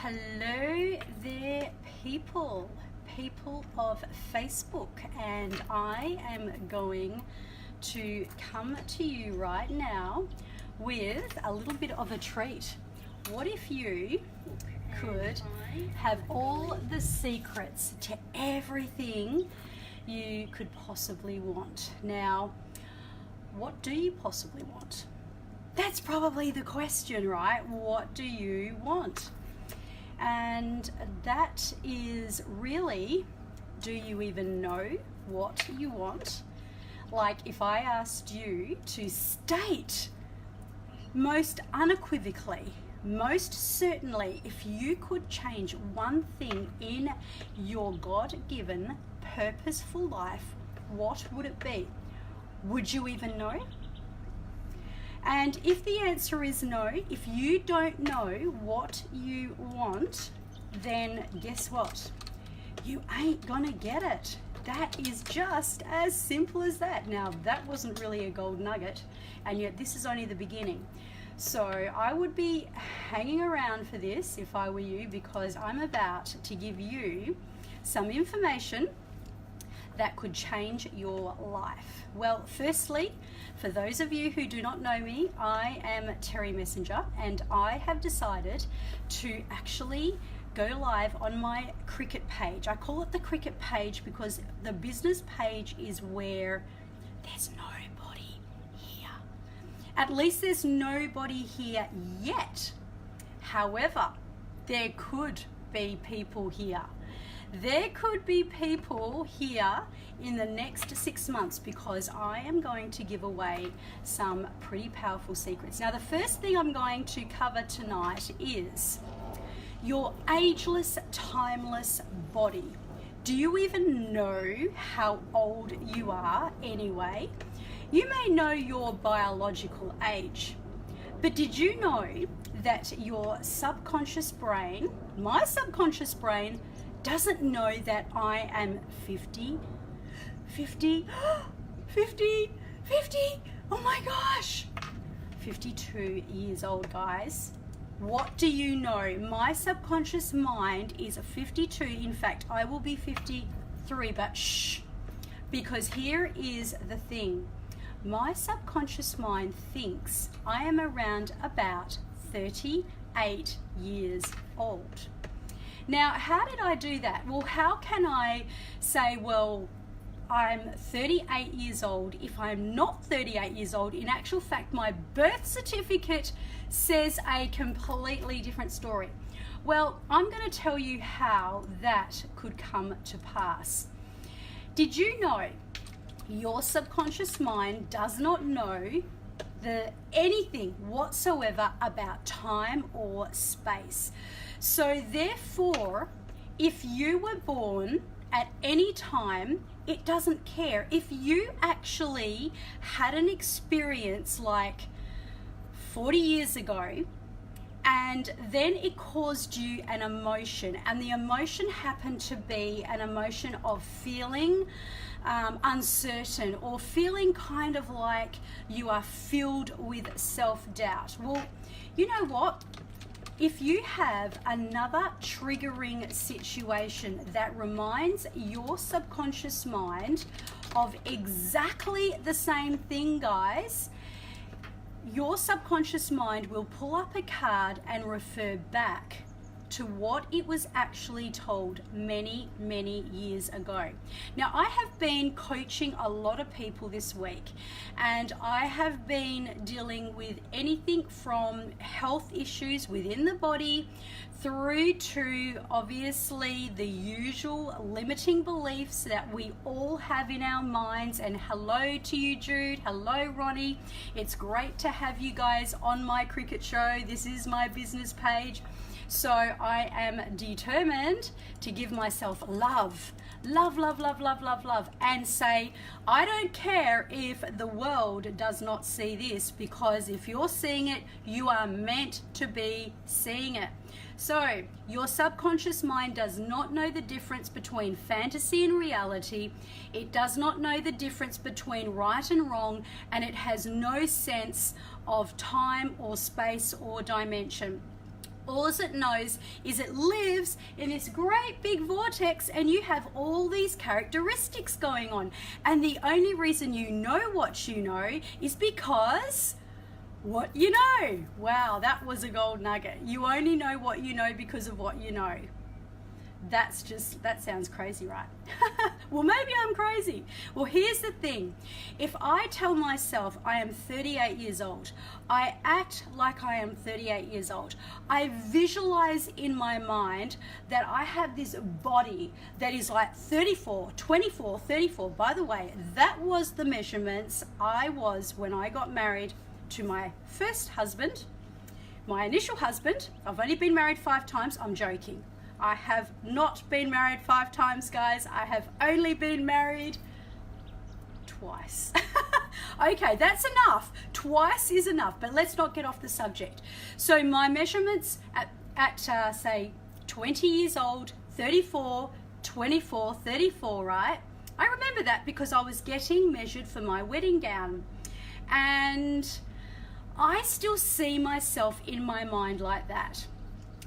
Hello there, people of Facebook, and I am going to come to you right now with a little bit of a treat. What if you could have all the secrets to everything you could possibly want? Now, what do you possibly want? That's probably the question, right? What do you want? And that is really, do you even know what you want? Like if I asked you to state most unequivocally, most certainly, if you could change one thing in your God-given purposeful life, what would it be? Would you even know? And if the answer is no, if you don't know what you want, then guess what? You ain't gonna get it. That is just as simple as that. Now, that wasn't really a gold nugget, and yet this is only the beginning. So I would be hanging around for this if I were you, because I'm about to give you some information that could change your life. Well, firstly, for those of you who do not know me, I am Terry Messenger, and I have decided to actually go live on my cricket page. I call it the cricket page because the business page is where there's nobody here. At least there's nobody here yet. However, there could be people here. There could be people here in the next 6 months, because I am going to give away some pretty powerful secrets. Now, the first thing I'm going to cover tonight is your ageless, timeless body. Do you even know how old you are anyway? You may know your biological age, but did you know that your subconscious brain, my subconscious brain, doesn't know that I am 50, oh my gosh, 52 years old, guys. What do you know? My subconscious mind is 52. In fact, I will be 53, but shh, because here is the thing. My subconscious mind thinks I am around about 38 years old. Now, how did I do that? Well, how can I say, well, I'm 38 years old if I'm not 38 years old? In actual fact, my birth certificate says a completely different story. Well, I'm going to tell you how that could come to pass. Did you know your subconscious mind does not know anything whatsoever about time or space? So therefore, if you were born at any time, it doesn't care. If you actually had an experience like 40 years ago, and then it caused you an emotion, and the emotion happened to be an emotion of feeling uncertain, or feeling kind of like you are filled with self-doubt. Well, you know what? If you have another triggering situation that reminds your subconscious mind of exactly the same thing, guys, your subconscious mind will pull up a card and refer back to what it was actually told many, many years ago. Now, I have been coaching a lot of people this week, and I have been dealing with anything from health issues within the body through to obviously the usual limiting beliefs that we all have in our minds. And hello to you, Jude. Hello, Ronnie. It's great to have you guys on my cricket show. This is my business page. So I am determined to give myself love, and say, I don't care if the world does not see this, because if you're seeing it, you are meant to be seeing it. So your subconscious mind does not know the difference between fantasy and reality. It does not know the difference between right and wrong, and it has no sense of time or space or dimension. All it knows is it lives in this great big vortex, and you have all these characteristics going on. And the only reason you know what you know is because what you know. Wow, that was a gold nugget. You only know what you know because of what you know. That sounds crazy, right? Well, maybe I'm crazy. Well, here's the thing. If I tell myself I am 38 years old, I act like I am 38 years old. I visualize in my mind that I have this body that is like 34, 24, 34. By the way, that was the measurements I was when I got married to my first husband, my initial husband. I've only been married 5 times. I'm joking. I have not been married 5 times, guys. I have only been married twice. Okay, that's enough. Twice is enough, but let's not get off the subject. So my measurements at say 20 years old, 34, 24, 34, right? I remember that because I was getting measured for my wedding gown. And I still see myself in my mind like that.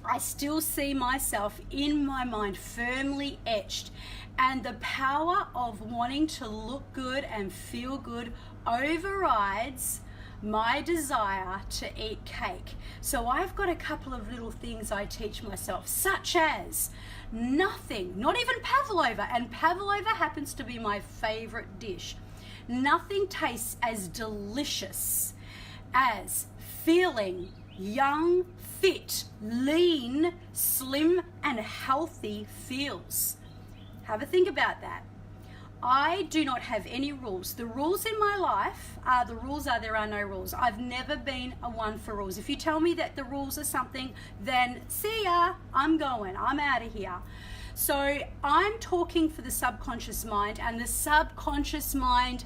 I still see myself in my mind firmly etched, and the power of wanting to look good and feel good overrides my desire to eat cake. So I've got a couple of little things I teach myself, such as nothing, not even pavlova, and pavlova happens to be my favorite dish. Nothing tastes as delicious as feeling young, fit, lean, slim, and healthy feels. Have a think about that. I do not have any rules. The rules in my life are the rules are there are no rules. I've never been a one for rules. If you tell me that the rules are something, then see ya, I'm going, I'm out of here. So I'm talking for the subconscious mind, and the subconscious mind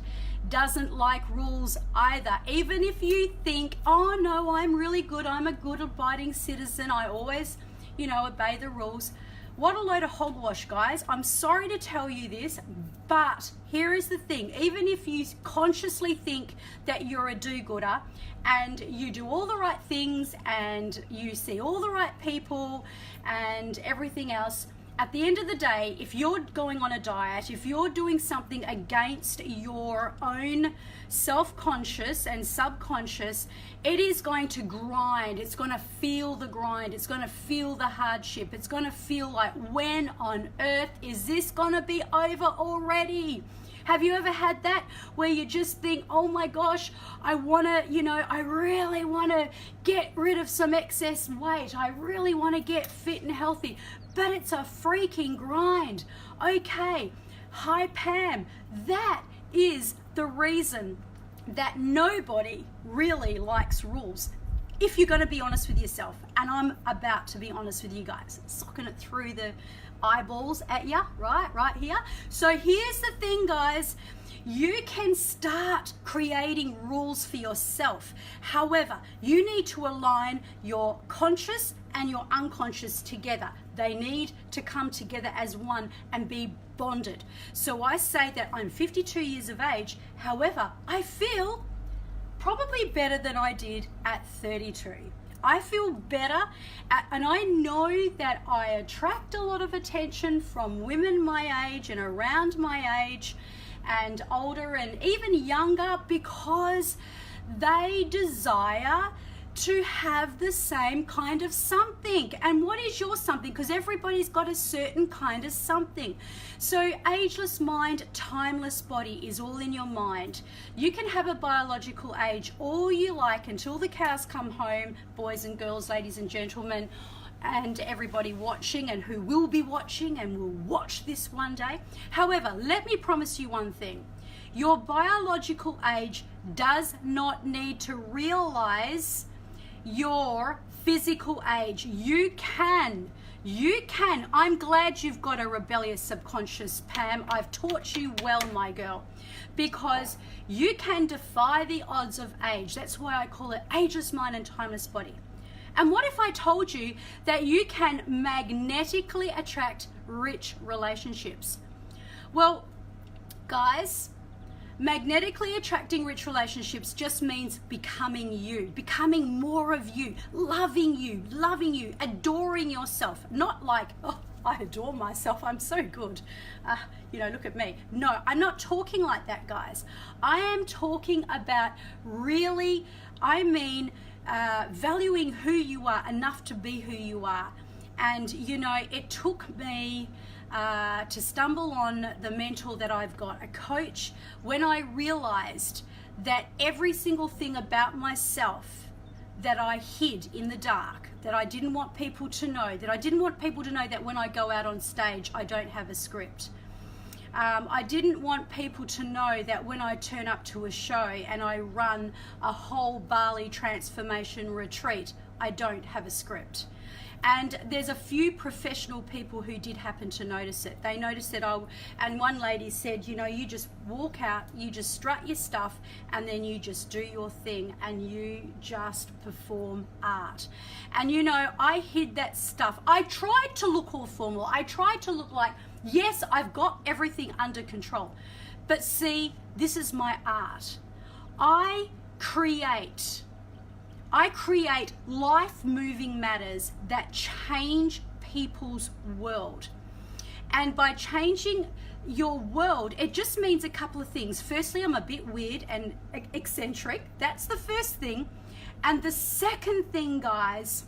doesn't like rules either. Even if you think, oh no, I'm really good, I'm a good abiding citizen, I always, obey the rules. What a load of hogwash, guys. I'm sorry to tell you this, but here is the thing. Even if you consciously think that you're a do-gooder and you do all the right things and you see all the right people and everything else, at the end of the day, if you're going on a diet, if you're doing something against your own self-conscious and subconscious, it is going to grind. It's going to feel the grind. It's going to feel the hardship. It's going to feel like, when on earth is this going to be over already? Have you ever had that where you just think, oh my gosh, I really want to get rid of some excess weight. I really want to get fit and healthy, but it's a freaking grind. Okay, hi Pam, that is the reason that nobody really likes rules. If you're going to be honest with yourself, and I'm about to be honest with you guys, socking it through the eyeballs at you, right here. So here's the thing, guys. You can start creating rules for yourself. However, you need to align your conscious and your unconscious together. They need to come together as one and be bonded. So I say that I'm 52 years of age. However, I feel probably better than I did at 32. I feel better, and I know that I attract a lot of attention from women my age and around my age and older and even younger, because they desire to have the same kind of something. And what is your something? Because everybody's got a certain kind of something. So ageless mind, timeless body is all in your mind. You can have a biological age all you like until the cows come home, boys and girls, ladies and gentlemen, and everybody watching and who will be watching and will watch this one day. However, let me promise you one thing. Your biological age does not need to realize your physical age. You can. I'm glad you've got a rebellious subconscious, Pam. I've taught you well, my girl, because you can defy the odds of age. That's why I call it ageless mind and timeless body. And what if I told you that you can magnetically attract rich relationships? Well, guys, Magnetically attracting rich relationships just means becoming you, becoming more of you, loving you, adoring yourself. Not like, oh, I adore myself, I'm so good. Look at me. No, I'm not talking like that, guys. I am talking about really, valuing who you are enough to be who you are. And, it took me to stumble on the mentor that I've got, a coach, when I realized that every single thing about myself that I hid in the dark, that I didn't want people to know, that when I go out on stage, I don't have a script. I didn't want people to know that when I turn up to a show and I run a whole Bali transformation retreat, I don't have a script. And there's a few professional people who did happen to notice it. They noticed that and one lady said, you just walk out, you just strut your stuff, and then you just do your thing and you just perform art. And I hid that stuff. I tried to look all formal. I tried to look like, yes, I've got everything under control. But see, this is my art. I create life-moving matters that change people's world. And by changing your world, it just means a couple of things. Firstly, I'm a bit weird and eccentric. That's the first thing. And the second thing, guys,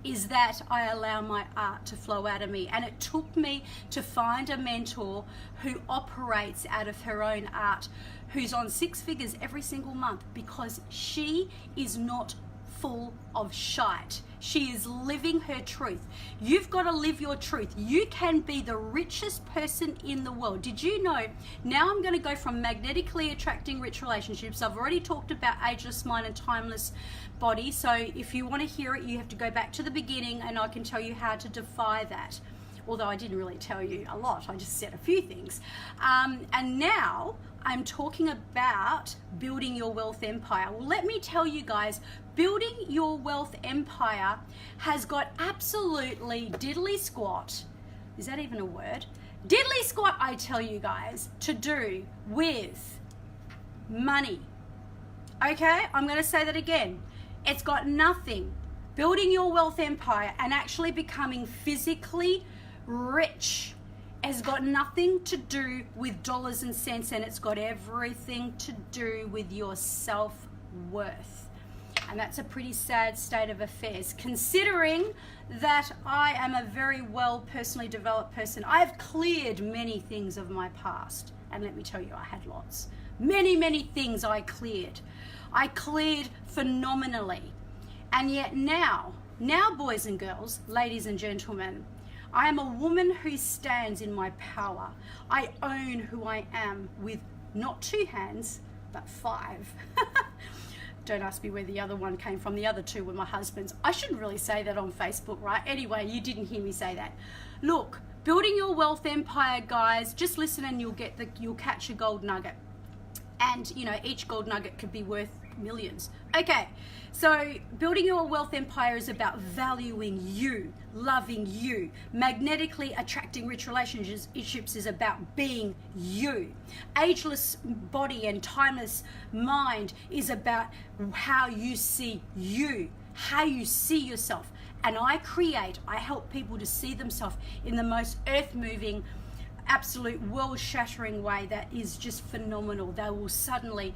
is that I allow my art to flow out of me. And it took me to find a mentor who operates out of her own art, who's on 6 figures every single month, because she is not full of shite. She is living her truth. You've got to live your truth. You can be the richest person in the world. Did you know? Now I'm going to go from magnetically attracting rich relationships. I've already talked about ageless mind and timeless body. So if you want to hear it, you have to go back to the beginning and I can tell you how to defy that. Although I didn't really tell you a lot. I just said a few things. And now I'm talking about building your wealth empire. Well, let me tell you guys, building your wealth empire has got absolutely diddly squat. Is that even a word? Diddly squat, I tell you guys, to do with money. Okay, I'm going to say that again. It's got nothing. Building your wealth empire and actually becoming physically rich has got nothing to do with dollars and cents, and it's got everything to do with your self-worth. And that's a pretty sad state of affairs, considering that I am a very well personally developed person. I've cleared many things of my past, and let me tell you, I had lots. Many things I cleared. I cleared phenomenally. And yet now, boys and girls, ladies and gentlemen, I am a woman who stands in my power. I own who I am with not 2 hands, but 5. Don't ask me where the other one came from. The other 2 were my husband's. I shouldn't really say that on Facebook, right? Anyway, you didn't hear me say that. Look, building your wealth empire, guys, just listen and you'll catch a gold nugget. And, each gold nugget could be worth millions. Okay, so building your wealth empire is about valuing you, loving you. Magnetically attracting rich relationships is about being you. Ageless body and timeless mind is about how you see you, how you see yourself. And I help people to see themselves in the most earth-moving, absolute world-shattering way that is just phenomenal. They will suddenly,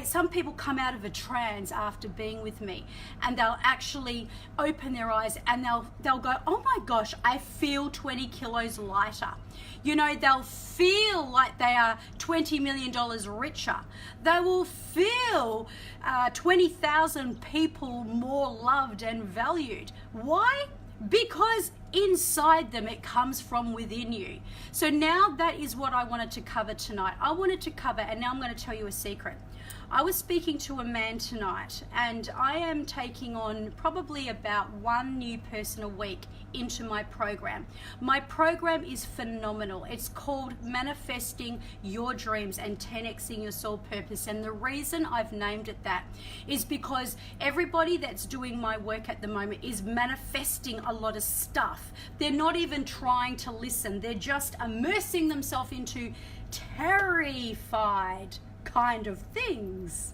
some people come out of a trance after being with me, and they'll actually open their eyes and they'll go, oh my gosh, I feel 20 kilos lighter. They'll feel like they are $20 million richer. They will feel 20,000 people more loved and valued. Why? Because inside them it comes from within you. So now that is what I wanted to cover tonight. And now I'm going to tell you a secret. I was speaking to a man tonight, and I am taking on probably about 1 new person a week into my program. My program is phenomenal. It's called Manifesting Your Dreams and 10xing Your Soul Purpose. And the reason I've named it that is because everybody that's doing my work at the moment is manifesting a lot of stuff. They're not even trying to listen. They're just immersing themselves into terrified kind of things.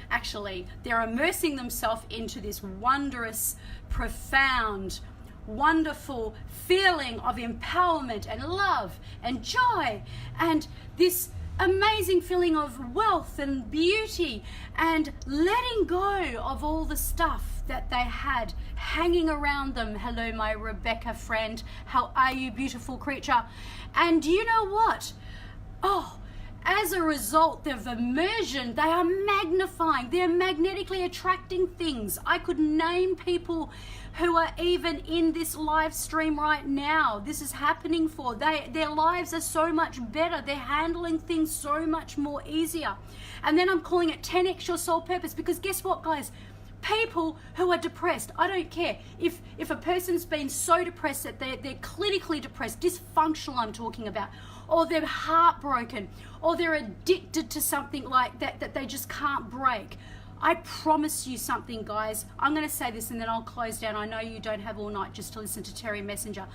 Actually, they're immersing themselves into this wondrous, profound, wonderful feeling of empowerment and love and joy and this amazing feeling of wealth and beauty, and letting go of all the stuff that they had hanging around them. Hello, my Rebecca friend. How are you, beautiful creature? And you know what? Oh, as a result of immersion, they are magnifying, they're magnetically attracting things. I could name people who are even in this live stream right now. This is happening for. Their lives are so much better. They're handling things so much more easier. And then I'm calling it 10x your soul purpose, because guess what, guys? People who are depressed, I don't care if a person's been so depressed that they're clinically depressed, dysfunctional I'm talking about, or they're heartbroken, or they're addicted to something like that they just can't break. I promise you something, guys. I'm going to say this and then I'll close down. I know you don't have all night just to listen to Terry Messenger.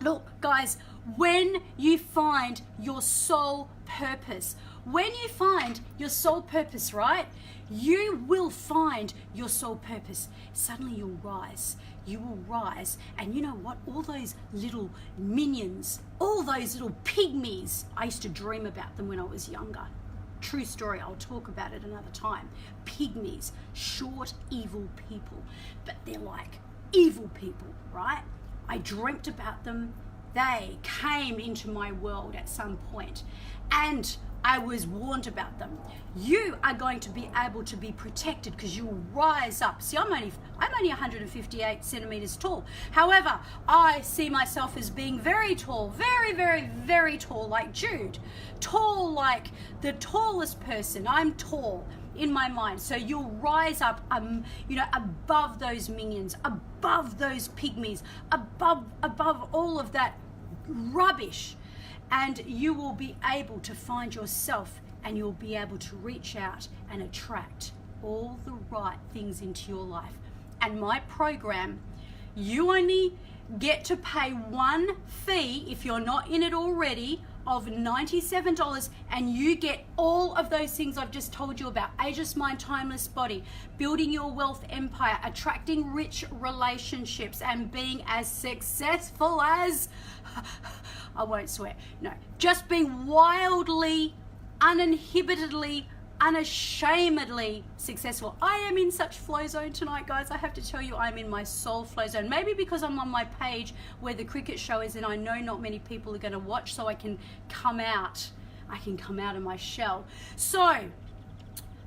Look, guys, when you find your soul purpose, right, you will find your soul purpose. Suddenly you'll rise. You will rise. And you know what? All those little minions, all those little pygmies, I used to dream about them when I was younger. True story, I'll talk about it another time. Pygmies, short, evil people. But they're like evil people, right? I dreamt about them. They came into my world at some point, and I was warned about them. You are going to be able to be protected because you'll rise up. See, I'm only 158 centimeters tall. However, I see myself as being very tall, very, very, very tall, like Jude. Tall like the tallest person. I'm tall in my mind. So you'll rise up, above those minions, above those pygmies, above all of that rubbish. And you will be able to find yourself, and you'll be able to reach out and attract all the right things into your life. And my program, you only get to pay one fee if you're not in it already of $97, and you get all of those things I've just told you about. Ageless mind, timeless body, building your wealth empire, attracting rich relationships, and being as successful as I won't swear, no, just being wildly, uninhibitedly, unashamedly successful. I am in such flow zone tonight, guys. I have to tell you, I'm in my soul flow zone. Maybe because I'm on my page where the cricket show is, and I know not many people are going to watch, so I can come out. I can come out of my shell. So,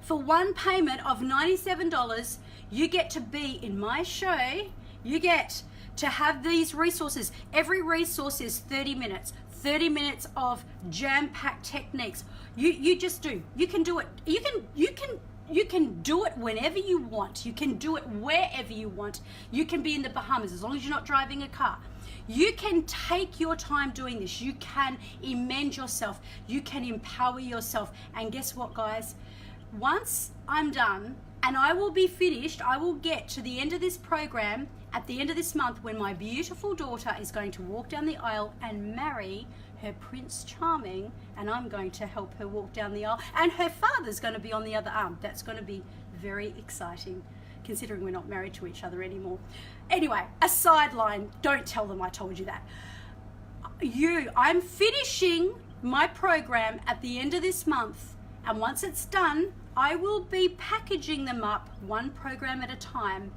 for one payment of $97, you get to be in my show. You get to have these resources. Every resource is 30 minutes. 30 minutes of jam-packed techniques. You just do. You can do it. You can do it whenever you want. You can do it wherever you want. You can be in the Bahamas as long as you're not driving a car. You can take your time doing this. You can amend yourself. You can empower yourself. And guess what, guys? Once I'm done and I will be finished, I will get to the end of this program at the end of this month, when my beautiful daughter is going to walk down the aisle and marry her Prince Charming, and I'm going to help her walk down the aisle, and her father's going to be on the other arm. That's going to be very exciting, considering we're not married to each other anymore. Anyway, a sideline. Don't tell them I told you that. I'm finishing my program at the end of this month, and once it's done, I will be packaging them up one program at a time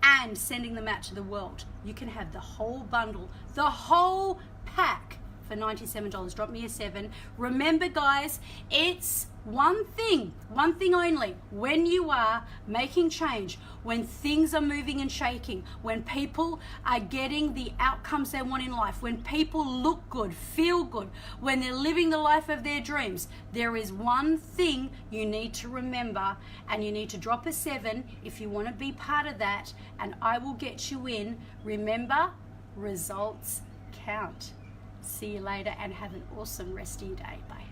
and sending them out to the world. You can have the whole bundle, the whole pack for $97. Drop me a 7. Remember, guys, it's one thing only. When you are making change, when things are moving and shaking, when people are getting the outcomes they want in life, when people look good, feel good, when they're living the life of their dreams, there is one thing you need to remember, and you need to drop a 7 if you want to be part of that, and I will get you in. Remember, results count. See you later, and have an awesome rest of your day. Bye.